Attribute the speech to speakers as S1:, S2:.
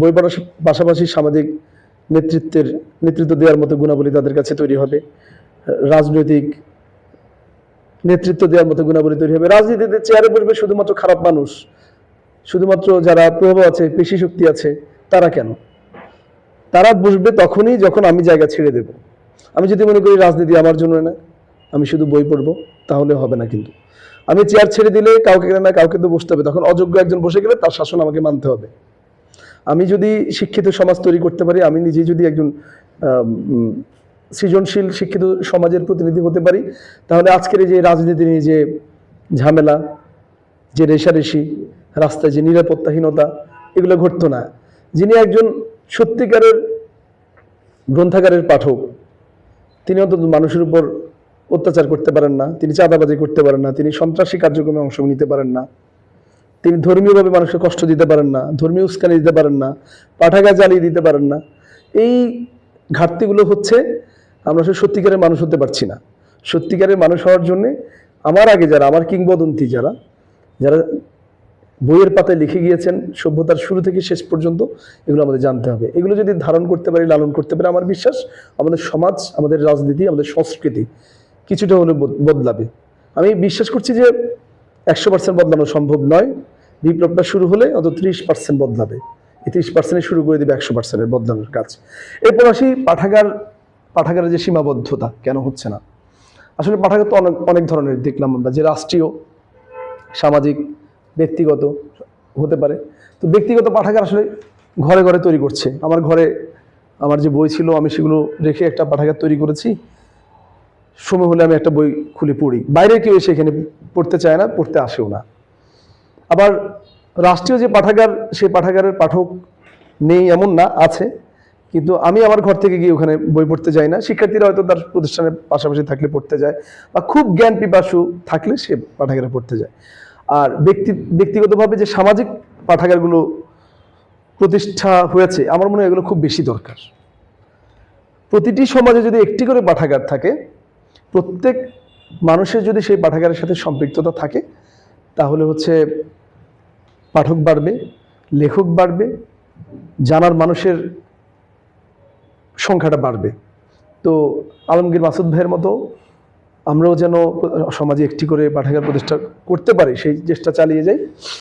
S1: বই পড়ার পাশাপাশি সামাজিক নেতৃত্ব দেওয়ার মতো গুণাবলী তাদের কাছে তৈরি হবে, রাজনৈতিক নেতৃত্ব দেওয়ার মতো গুণাবলী তৈরি হবে। রাজনীতিতে চেয়ারে বসবে শুধুমাত্র খারাপ মানুষ, শুধুমাত্র যারা প্রভাব আছে, পেশি শক্তি আছে, তারা কেন? তারা বসবে তখনই যখন আমি জায়গা ছেড়ে দেব। আমি যদি মনে করি রাজনীতি আমার জন্য না, আমি শুধু বই পড়বো, তাহলে হবে না। কিন্তু আমি চেয়ার ছেড়ে দিলে কাউকে না কাউকে তো বসতে হবে, তখন অযোগ্য একজন বসে গেলে তার শাসন আমাকে মানতে হবে। আমি যদি শিক্ষিত সমাজ তৈরি করতে পারি, আমি নিজে যদি একজন সৃজনশীল শিক্ষিত সমাজের প্রতিনিধি হতে পারি, তাহলে আজকের এই যে রাজনীতি নিয়ে যে ঝামেলা, যে রেষারেষি, রাস্তায় যে নিরাপত্তাহীনতা, এগুলো ঘটতো না। যিনি একজন সত্যিকারের গ্রন্থাগারের পাঠক, তিনি অন্তত মানুষের উপর অত্যাচার করতে পারেন না, তিনি চাঁদাবাজি করতে পারেন না, তিনি সন্ত্রাসী কার্যক্রমে অংশ নিতে পারেন না, তিনি ধর্মীয়ভাবে মানুষকে কষ্ট দিতে পারেন না, ধর্মীয় উস্কানি দিতে পারেন না, পাঠাগার জ্বালিয়ে দিতে পারেন না। এই ঘাটতিগুলো হচ্ছে আমরা আসলে সত্যিকারের মানুষ হতে পারছি না। সত্যিকারের মানুষ হওয়ার জন্যে আমার আগে যারা, আমার কিংবদন্তি যারা বইয়ের পাতায় লিখে গিয়েছেন সভ্যতার শুরু থেকে শেষ পর্যন্ত, এগুলো আমাদের জানতে হবে। এগুলো যদি ধারণ করতে পারি, লালন করতে পারি, আমার বিশ্বাস আমাদের সমাজ, আমাদের রাজনীতি, আমাদের সংস্কৃতি কিছুটা হলে বদলাবে। আমি বিশ্বাস করছি যে 100% বদলানো সম্ভব নয়। বিপ্লবটা শুরু হলে অন্তত 30% বদলাবে। এই 30% শুরু করে দেবে 100% বদলানোর কাজ। এরপর আসি পাঠাগারের যে সীমাবদ্ধতা কেন হচ্ছে না। আসলে পাঠাগার তো অনেক ধরনের দেখলাম আমরা, যে রাষ্ট্রীয়, সামাজিক, ব্যক্তিগত হতে পারে। তো ব্যক্তিগত পাঠাগার আসলে ঘরে ঘরে তৈরি করছে। আমার ঘরে আমার যে বই ছিল, আমি সেগুলো রেখে একটা পাঠাগার তৈরি করেছি। সময় হলে আমি একটা বই খুলে পড়ি। বাইরে কেউ এসে এখানে পড়তে চায় না, পড়তে আসেও না। আবার রাষ্ট্রীয় যে পাঠাগার, সেই পাঠাগারের পাঠক নেই এমন না, আছে, কিন্তু আমি আমার ঘর থেকে গিয়ে ওখানে বই পড়তে যাই না। শিক্ষার্থীরা হয়তো তার প্রতিষ্ঠানের পাশাপাশি থাকলে পড়তে যায়, বা খুব জ্ঞান পিপাসু থাকলে সে পাঠাগারে পড়তে যায়। আর ব্যক্তিগতভাবে যে সামাজিক পাঠাগারগুলো প্রতিষ্ঠা হয়েছে, আমার মনে হয় এগুলো খুব বেশি দরকার। প্রতিটি সমাজে যদি একটি করে পাঠাগার থাকে, প্রত্যেক মানুষের যদি সেই পাঠাগারের সাথে সম্পৃক্ততা থাকে, তাহলে হচ্ছে পাঠক বাড়বে, লেখক বাড়বে, জানার মানুষের সংখ্যাটা বাড়বে। তো আলমগীর মাসুদ ভাইয়ের মতো আমরাও যেন সমাজে একটি করে পাঠাগার প্রতিষ্ঠা করতে পারি, সেই চেষ্টা চালিয়ে যাই।